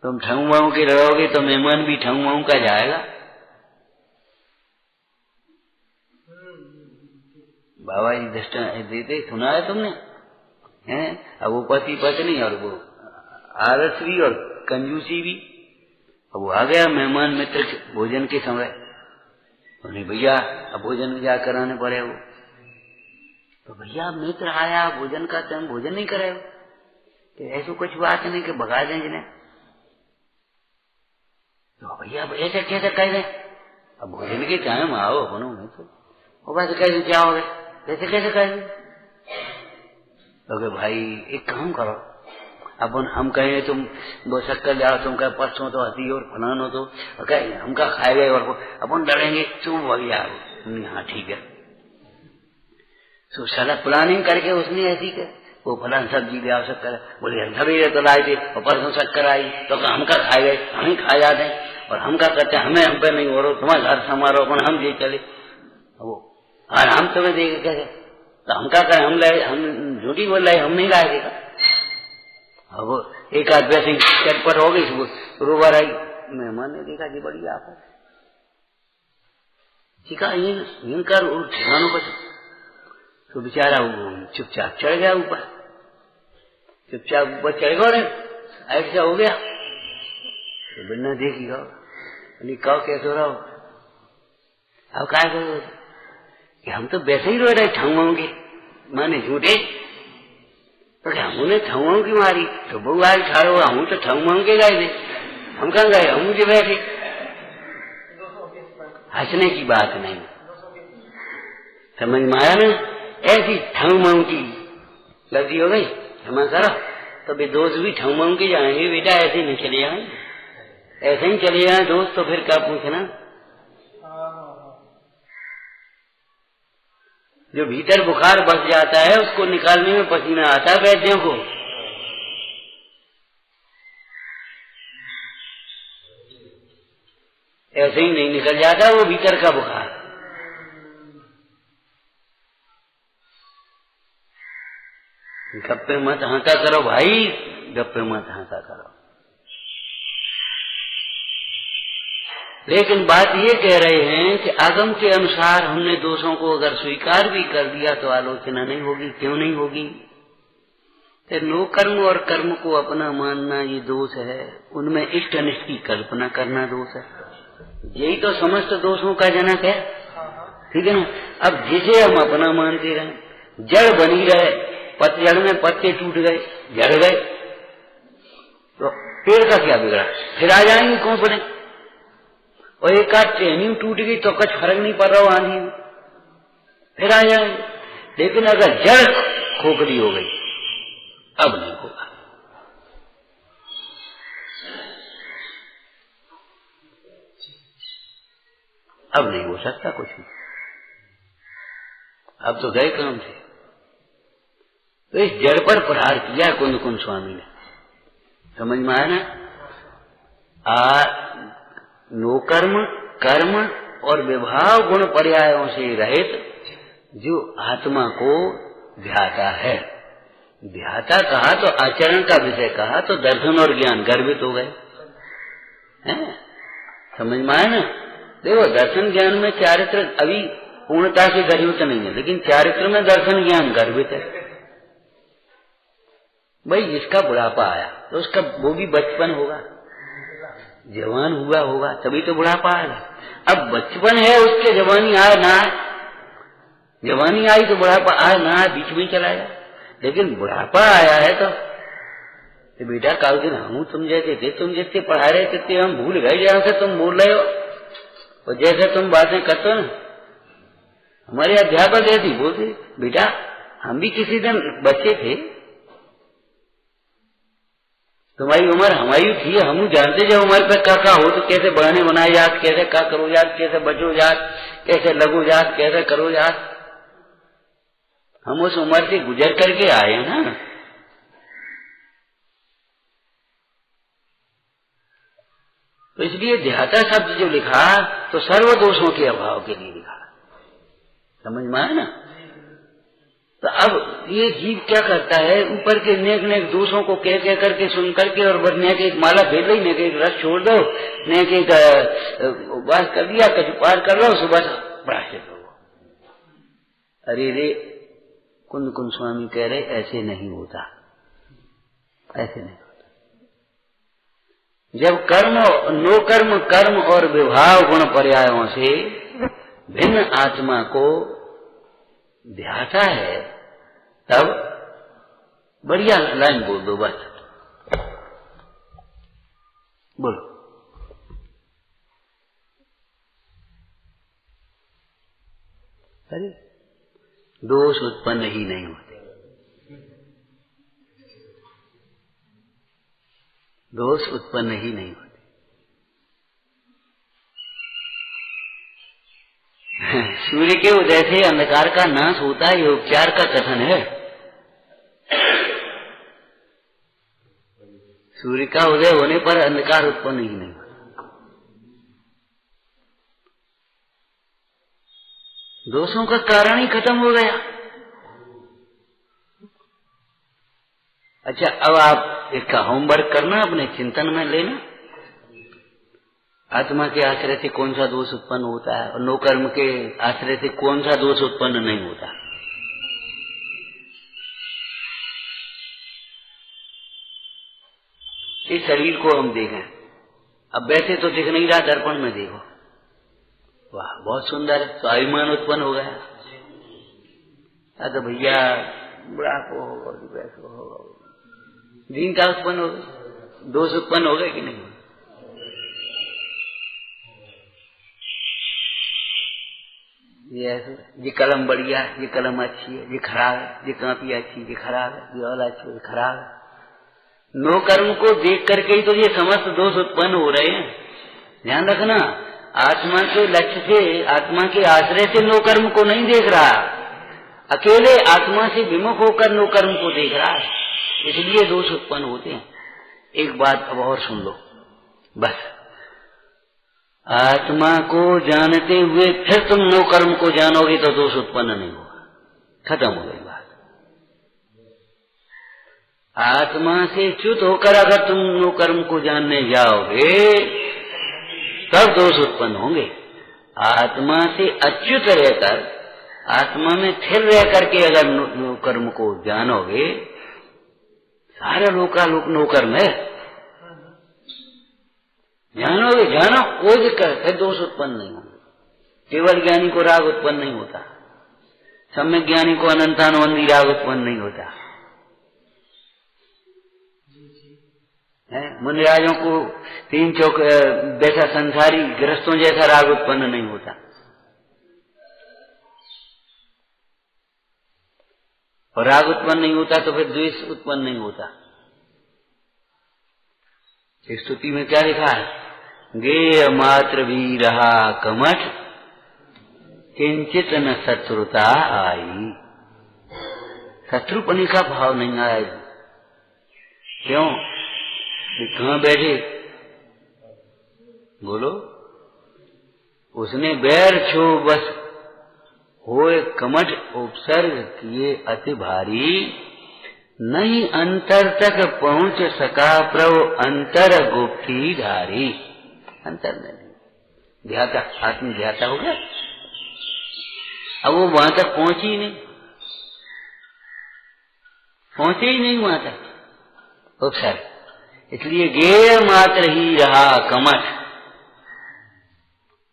तुम ठंगुआओं के रहोगे तो मेहमान भी ठंगुआओं का जाएगा। बाबा जी दृष्टा देते सुना है तुमने हैं? अब वो पति पत्नी और वो आलस भी और कंजूसी भी। अब वो आ गया मेहमान मित्र भोजन के समय, उन्हें भैया अब भोजन क्या कराने पड़े वो। तो भैया मित्र आया भोजन का टाइम भोजन नहीं करे तो ऐसा कुछ बात नहीं कि भगा दें जिन्हें। तो भैया ऐसे कैसे कह दें? अब भोजन के टाइम आओ अपनों में तो बस कैसे क्या हो गए ऐसे कैसे कह दें? तो भाई एक काम करो, अपन हम कहे तुम वो शक्कर जाओ, तुम कहे परसों तो हती और फलान हो तो कहे हमका खाए गए और अपन डरेंगे तुम वही आओ। हाँ ठीक है। तो सारा प्लानिंग करके उसने ऐसी कर वो फलान सब्जी ले आओ शक्कर, बोले हम सभी तो लाए थे और परसों शक्कर आई तो हमका खाए गए, हम ही खा जाते हैं। और हम क्या करते हैं, हमें हम पे नहीं हो रहा, तुम्हारे घर समारो अपन हम ये चले वो, और हम तुम्हें देखे कैसे, तो हम क्या करें, हम झूठी बोल रहे, हम नहीं लाए। अब एक आध वैसे चटपट हो गई, रोबर आई, मेहमान ने देखा कि बड़ी आप सीखा ये कर ठिकानों पर, तो बेचारा चुपचाप चढ़ गया ऊपर, चुपचाप ऊपर चढ़ गया, ऐसा हो गया। तो बिना देखी कहो कैसे हो रहा हो, अब क्या करो कि हम तो वैसे ही रो रहे ठंगाओं के माने झूठे, तो क्या हमने ठंगाओं की मारी, तो बहू आज ठाड़ो हम तो ठंगाओं के गए थे, हम कहाँ गए, हम मुझे बैठे। हंसने की बात नहीं, समझ में आया ना, ऐसी ठंगाओं की लगी हो गई, क्षमा करो, तो भी दोस्त भी ठंगाओं के जाएंगे बेटा, ऐसे नहीं चले जाएंगे, ऐसे ही चले जाए दोस्त, तो फिर क्या पूछना। जो भीतर बुखार बस जाता है उसको निकालने में पसीना आता है वैद्यों को, ऐसे ही नहीं निकल जाता वो भीतर का बुखार। गप्पे मत हंसा करो भाई, गप्पे मत हंसा करो। लेकिन बात ये कह रहे हैं कि आगम के अनुसार हमने दोषों को अगर स्वीकार भी कर दिया तो आलोचना नहीं होगी। क्यों नहीं होगी? तो नो कर्म और कर्म को अपना मानना ये दोष है, उनमें इष्ट अनिष्ट की कल्पना करना दोष है, यही तो समस्त दोषों का जनक है, ठीक है ना। अब जिसे हम अपना मानते रहे, जड़ बनी रहे, पतझड़ में पत्ते टूट गए, झड़ गए, तो पेड़ का क्या बिगड़ा, फिर आ जाएंगे कौन पड़े। और एक आध ट्रेनिंग टूट गई तो कुछ फर्क नहीं पड़ रहा आंधी में, फिर आ जाएंगे। लेकिन अगर जड़ खोखली हो गई अब नहीं होगा। अब नहीं हो सकता कुछ भी, अब तो गए काम से। तो इस जड़ पर प्रहार किया कुंद कुंद स्वामी ने, समझ में आया ना। नो कर्म कर्म और विभाव गुण पर्यायों से रहित जो आत्मा को ध्याता है, ध्याता कहा तो आचरण का विषय कहा तो दर्शन और ज्ञान गर्भित हो गए हैं, समझ में आया ना। देखो दर्शन ज्ञान में चारित्र अभी पूर्णता से गर्भित नहीं है, लेकिन चारित्र में दर्शन ज्ञान गर्भित है। भाई जिसका बुढ़ापा आया तो उसका वो भी बचपन होगा, जवान हुआ होगा तभी तो बुढ़ापा आएगा। अब बचपन है उसके जवानी आए ना आए, जवानी आई तो बुढ़ापा आए ना आए, बीच में चला जाए। लेकिन बुढ़ापा आया है तो बेटा काल दिन हम तुम जैसे थे, तुम जितने पढ़ा रहे थे हम भूल गए जैसे तुम बोल रहे हो और जैसे तुम बातें करते हो ना। हमारे अध्यापक ऐसी बोलते, बेटा हम भी किसी दिन बच्चे थे, तुम्हारी उम्र हमारी थी, हम जानते जब उम्र पे का हो तो कैसे बहाने बनाए जात, कैसे का करो जात, कैसे बचो जात, कैसे लगो जात, कैसे करो जात। हम उस उम्र से गुजर करके आए ना। तो इसलिए ध्याता शब्द जो लिखा तो सर्व दोषों के अभाव के लिए लिखा, समझ में आया ना। तो अब ये जीव क्या करता है, ऊपर के नेक नेक दोषों को कह कह करके सुन करके और बस नेक एक माला फेर ली, नेक एक रस छोड़ दो, नेक एक उपवास कर दिया, कछु पार कर लो, सुबह प्रायश्चित हो। अरे रे कुंद कुंद स्वामी कह रहे ऐसे नहीं होता, ऐसे नहीं होता। जब कर्म नो कर्म कर्म और विभाव गुण पर्यायों से भिन्न आत्मा को ध्याता है तब बढ़िया लाइन बोल दो, बस बोलो। अरे दोष उत्पन्न ही नहीं होते, दोष उत्पन्न ही नहीं होते। सूर्य के उदय से अंधकार का नाश होता है, ये उपचार का कथन है। सूर्य का उदय होने पर अंधकार उत्पन्न ही नहीं होता। दोषों का कारण ही खत्म हो गया। अच्छा, अब आप इसका होमवर्क करना, अपने चिंतन में लेना, आत्मा के आश्रय से कौन सा दोष उत्पन्न होता है और नो कर्म के आश्रय से कौन सा दोष उत्पन्न नहीं होता। इस शरीर को हम देखें, अब वैसे तो दिख नहीं रहा, दर्पण में देखो, वाह बहुत सुंदर है, तो अभिमान उत्पन्न हो गया। तो भैया बुढ़ापो होगा, वैसे होगा, दीनता उत्पन्न हो गई, दोष उत्पन्न हो गए कि नहीं। ये कलम बढ़िया है, ये कलम अच्छी है, ये खराब है, ये कापी अच्छी, ये खराब है, ये वाला अच्छी, ये खराब है। नो कर्म को देख करके ही तो ये समस्त दोष उत्पन्न हो रहे हैं। ध्यान रखना, आत्मा के लक्ष्य से, आत्मा के आश्रय से नो कर्म को नहीं देख रहा, अकेले आत्मा से विमुख होकर नो कर्म को देख रहा है, इसलिए दोष उत्पन्न होते हैं। एक बात अब और सुन लो, बस आत्मा को जानते हुए फिर तुम नो कर्म को जानोगे तो दोष उत्पन्न नहीं होगा, खत्म हो गई बात। आत्मा से च्युत होकर अगर तुम नो कर्म को जानने जाओगे तब दोष उत्पन्न होंगे। आत्मा से अच्युत रहकर, आत्मा में स्थिर रह करके अगर नो कर्म को जानोगे, सारा लोकालोक नो कर्म है, जानोगे, जानो, कोई दिक्कत, फिर दोष उत्पन्न नहीं होंगे। केवल ज्ञानी को राग उत्पन्न नहीं होता, सम्यक ज्ञानी को अनंतानुबंधी राग उत्पन्न नहीं होता है, मुनिराजों को तीन चौक वैसा संसारी गृहस्थों जैसा राग उत्पन्न नहीं होता, और राग उत्पन्न नहीं होता तो फिर द्वेष उत्पन्न नहीं होता। इस स्तुति में क्या लिखा है, गेय मात्र भी रहा कमठ, किंचित न शत्रुता आई। शत्रुपनी का भाव नहीं आया। क्यों? कहाँ बैठे, बोलो, उसने बैर छो बस होए कमठ उपसर्ग किए अति भारी, नहीं अंतर तक पहुंच सका प्रभु अंतर गुप्ती धारी। अंतर नहीं ध्याता, आत्म ध्याता हो गया, अब वो वहां तक पहुंची ही नहीं, पहुंचे ही नहीं वहां तक उपसर्ग, इसलिए गेय मात्र ही रहा कमठ।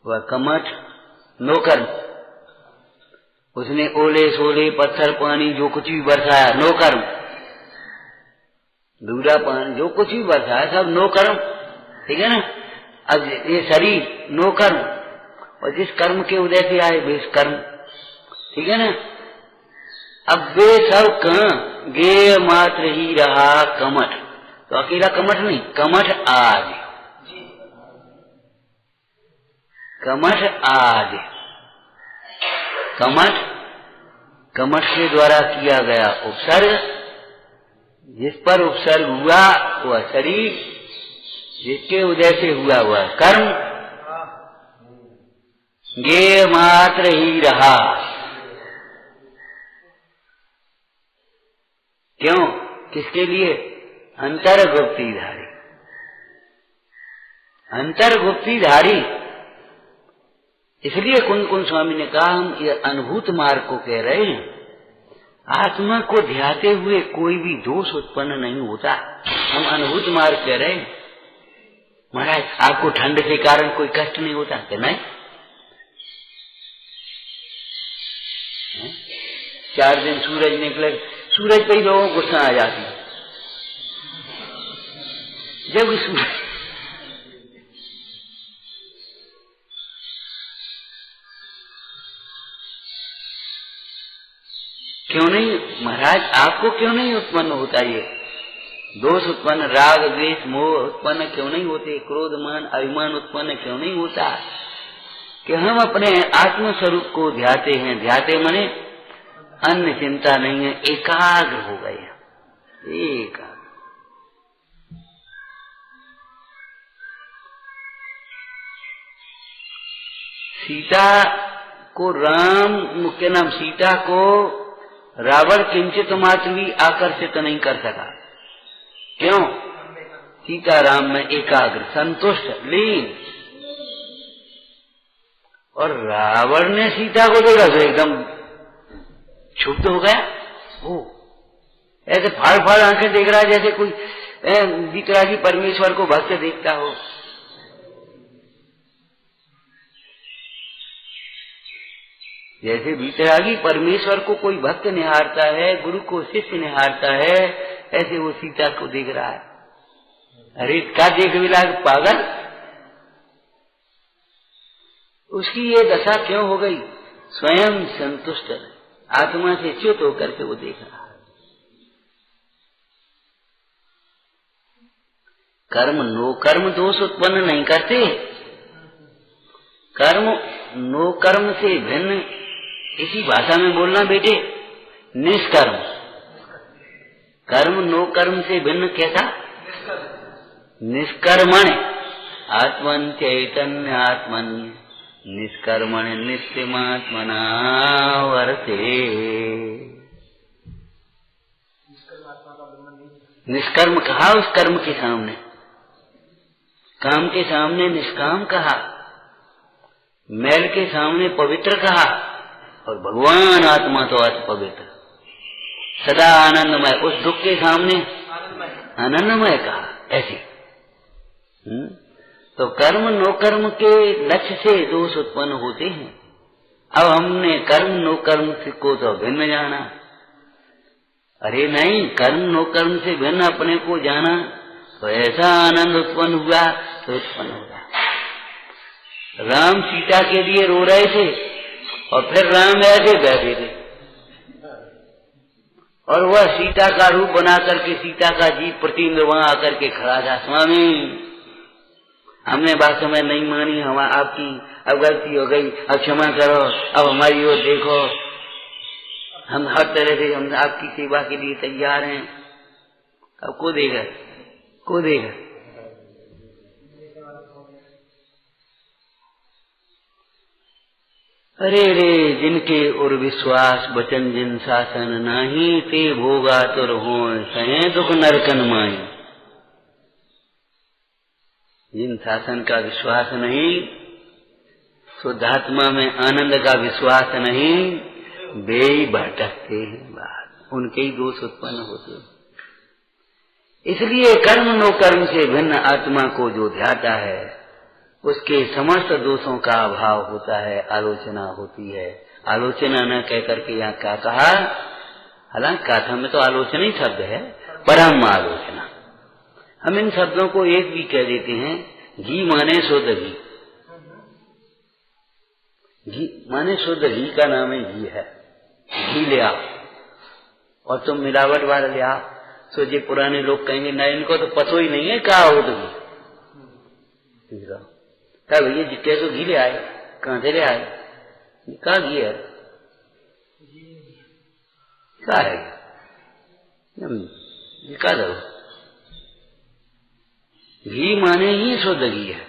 वह कमठ नो कर्म, उसने ओले सोले पत्थर पानी जो कुछ भी बरसाया नो कर्म, दूरा पानी जो कुछ भी बरसाया सब नो कर्म, ठीक है ना। अब ये शरीर नो कर्म, और जिस कर्म के उदय से आए वे कर्म, ठीक है ना। अब वे सब कहाँ, गेय मात्र ही रहा कमठ, तो अकेला कमठ नहीं, कमठ आज, कमठ आज, कमठ, कमठ के द्वारा किया गया उपसर्ग, जिस पर उपसर्ग हुआ वह शरीर, जिसके उदय से हुआ वह कर्म, गेय मात्र ही रहा। क्यों? किसके लिए? अंतर्गुप्तीधारी, अंतर्गुप्तीधारी। इसलिए कुंद कुंद स्वामी ने कहा हम ये अनुभूत मार्ग को कह रहे हैं, आत्मा को ध्याते हुए कोई भी दोष उत्पन्न नहीं होता, हम अनुभूत मार्ग कह रहे हैं। महाराज आपको ठंड के कारण कोई कष्ट नहीं होता क्या? नहीं, 4 दिन सूरज निकले, सूरज पे ही लोगों को गुस्सा आ जाती है। जब सूरज क्यों नहीं महाराज, आपको क्यों नहीं उत्पन्न होता ये दोष उत्पन्न, राग द्वेष मोह उत्पन्न क्यों नहीं होते, क्रोध मान अभिमान उत्पन्न क्यों नहीं होता? कि हम अपने आत्म स्वरूप को ध्याते हैं, ध्याते मने अन्य चिंता नहीं है, एकाग्र हो गए, एकाग्र। सीता को राम के नाम सीता को रावण किंचित मात्र भी आकर्षित नहीं कर सका। क्यों? सीता राम में एकाग्र, संतुष्ट, लीन। और रावण ने सीता को देखा तो एकदम क्षुब्ध हो गया। वो ऐसे फाड़ फाड़ आंखें देख रहा है जैसे कोई वितरागी परमेश्वर को भक्त देखता हो। जैसे वितरागी परमेश्वर को कोई भक्त निहारता है, गुरु को शिष्य निहारता है, ऐसे वो सीता को देख रहा है। अरे क्या देख मिला पागल। उसकी ये दशा क्यों हो गई? स्वयं संतुष्ट आत्मा से च्युत होकर के वो देख रहा है। कर्म नो कर्म दोष उत्पन्न नहीं करते। कर्म नो कर्म से भिन्न, इसी भाषा में बोलना बेटे, निष्कर्म। कर्म नो कर्म से भिन्न कैसा? निष्कर्मण आत्मन चैतन्य आत्मन निष्कर्मण नित्यमात्मना वर्ते। निष्कर्म कहा उस कर्म के सामने, काम के सामने निष्काम कहा, मैल के सामने पवित्र कहा, और भगवान आत्मा तो अति पवित्र, सदा आनंदमय, उस दुख के सामने आनंदमय कहा। ऐसे तो कर्म नो कर्म के लक्ष्य से दोष उत्पन्न होते हैं। अब हमने कर्म नो कर्म को तो भिन्न जाना। अरे नहीं, कर्म नो कर्म से भिन्न अपने को जाना तो ऐसा आनंद उत्पन्न हुआ तो उत्पन्न होगा। राम सीता के लिए रो रहे थे और फिर राम ऐसे बैठे थे और वह सीता का रूप बना करके सीता का जीव प्रतिबिंब वहां आकर के खड़ा था। स्वामी, हमने बात समय नहीं मानी, हम आपकी अब गलती हो गई, अब क्षमा करो, अब हमारी ओर देखो, हम हर तरह से हम आपकी सेवा के लिए तैयार हैं। अब को देगा, को देगा? अरे रे जिनके उर विश्वास वचन जिन शासन नाही, ते भोगा तुर हो सहे दुख नरकन माई। जिन शासन का विश्वास नहीं, शुद्धात्मा में आनंद का विश्वास नहीं, वे ही भटकते हैं, बात उनके ही दोष उत्पन्न होते हैं। इसलिए कर्म नो कर्म से भिन्न आत्मा को जो ध्याता है उसके समस्त दोषों का अभाव होता है, आलोचना होती है। आलोचना न कह करके यहाँ क्या कहा? हालांकि गाथा में तो आलोचना ही शब्द है, परम आलोचना। हम इन शब्दों को एक भी कह देते हैं। घी माने शुद्ध घी, घी माने शुद्ध घी का नाम है घी है। घी ले आओ और तुम मिलावट वाला ले आओ, तो ये पुराने लोग कहेंगे ना इनको तो पतो ही नहीं है क्या हो तो घी। क्या भैया जितने तो घी ले आए, कहां से ले आए? कहा घी है? क्या है? क्या दो? घी माने ही शुद्ध घी है।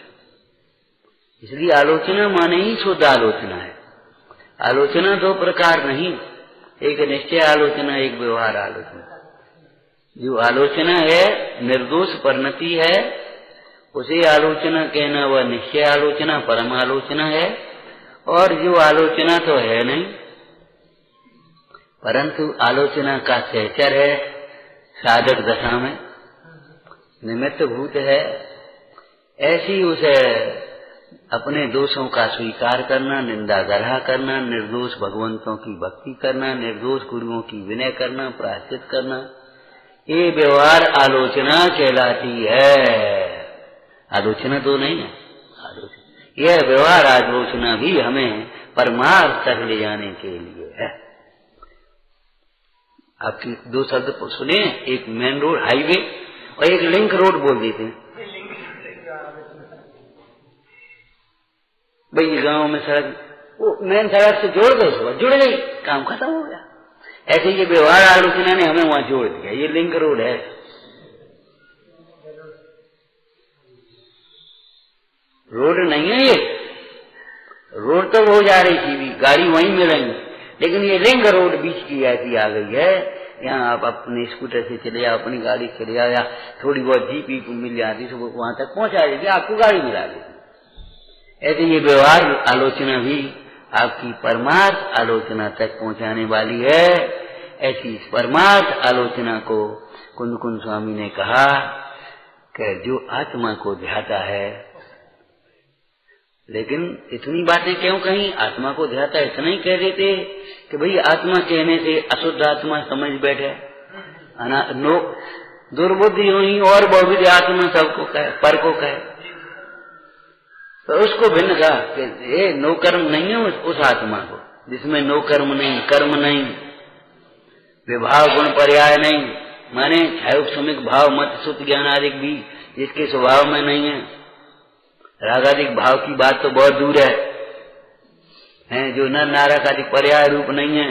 इसलिए आलोचना माने ही शुद्ध आलोचना है। आलोचना दो प्रकार नहीं, एक निश्चय आलोचना, एक व्यवहार आलोचना। जो आलोचना है निर्दोष परिणति है, उसे आलोचना कहना वह निश्चय आलोचना, परम आलोचना है। और जो आलोचना तो है नहीं, परंतु आलोचना का सहचर है, साधक दशा में निमित्त भूत है, ऐसी उसे अपने दोषों का स्वीकार करना, निंदा ग्रह करना, निर्दोष भगवंतों की भक्ति करना, निर्दोष गुरुओं की विनय करना, प्रायश्चित करना, ये व्यवहार आलोचना कहलाती है। आलोचना तो नहीं है, आलोचना यह व्यवहार आलोचना भी हमें परमार्थ तक ले जाने के लिए है। आपकी दो शब्द सुने, एक मेन रोड हाईवे और एक लिंक रोड बोल देते हैं। भाई गांव में सड़क, वो मेन सड़क से जोड़ दो, सुबह जुड़ गई, काम खत्म हो गया। ऐसे ये व्यवहार आलोचना ने हमें वहां जोड़ दिया। ये लिंक रोड है। रोड नहीं है ये, रोड तो हो जा रही थी, गाड़ी वहीं मिलेंगी, लेकिन ये रिंग रोड बीच की ऐसी आ गई है, यहाँ आप अपने स्कूटर से चले जाओ, अपनी गाड़ी से चले जाओ, या थोड़ी बहुत जीपी को मिल जाती तो वहां तक पहुंचा देगी, आपको गाड़ी मिला देगी। ऐसे ये व्यवहार आलोचना भी आपकी परमार्थ आलोचना तक पहुंचाने वाली है। ऐसी परमार्थ आलोचना को कुंद कुंद स्वामी ने कहा कि जो आत्मा को ध्याता है, लेकिन इतनी बातें क्यों कहीं, आत्मा को ध्याता इतना ही कह देते कि भाई आत्मा कहने से अशुद्ध आत्मा समझ बैठे, दुर्बुद्धि हुई और बहुविध आत्मा सबको कहे, पर को कहे, तो उसको भिन्न कहा कि ये नो कर्म नहीं है उस आत्मा को, जिसमें नो कर्म नहीं, कर्म नहीं, विभाव गुण पर्याय नहीं, माने क्षयोपशमिक भाव मत सुत ज्ञान आदि भी जिसके स्वभाव में नहीं है, रागादिक भाव की बात तो बहुत दूर है, जो नर नारकादिक पर्याय रूप नहीं है,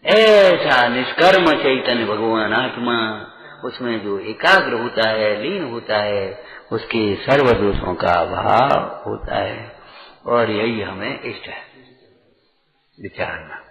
ऐसा निष्कर्म चैतन्य भगवान आत्मा, उसमें जो एकाग्र होता है, लीन होता है, उसके सर्व दोषों का अभाव होता है, और यही हमें इष्ट है विचारना।